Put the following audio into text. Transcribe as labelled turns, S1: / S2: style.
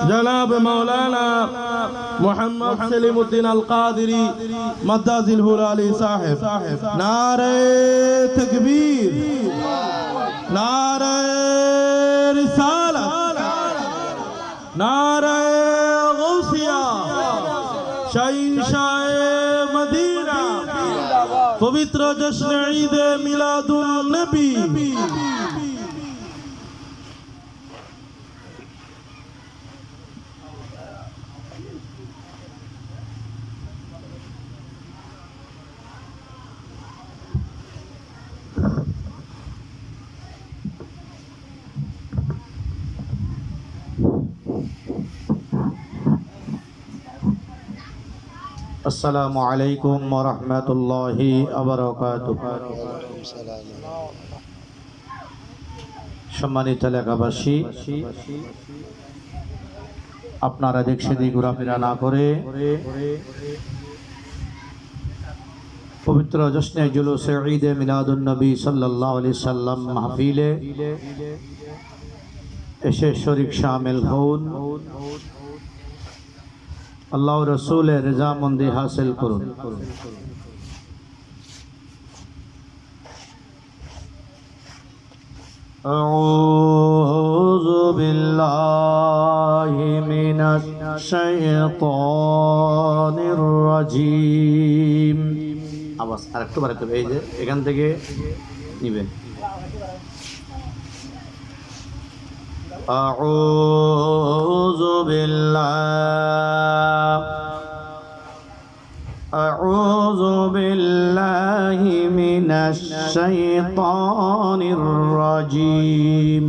S1: জনাব মাওলানা মুহাম্মদ সেলিমউদ্দিন আল কাদেরী মাদ্দাজিলহুল আলী সাহেব। নারে তাকবীর, নারে রিসালাত, নারে গৌসিয়া, শাহিনশাহে মদিনা, পবিত্র জশ্ন ঈদে মিলাদুন নবী।
S2: আসসালামু আলাইকুম ওয়া রাহমাতুল্লাহি ওয়া বারাকাতুহু। সম্মানিত এলাকাবাসী, আপনারা এদিক সেদিক ঘোরাফেরা না করে পবিত্র জশ্নে জুলুসে ঈদে মিলাদুন নবী সাল্লাল্লাহু আলাইহি সাল্লাম মাহফিলে এসে শরীক শামিল হন, আল্লাহ রসুলের রেজামন্দি হাসিল করুন। আউযু বিল্লাহি মিনাশ শাইতানির রাজিম। আওয়াজ আরেকটু বাড়াতে হবে, এই যে এখান থেকে নিবেন। أعوذ بالله من الشيطان الرجيم.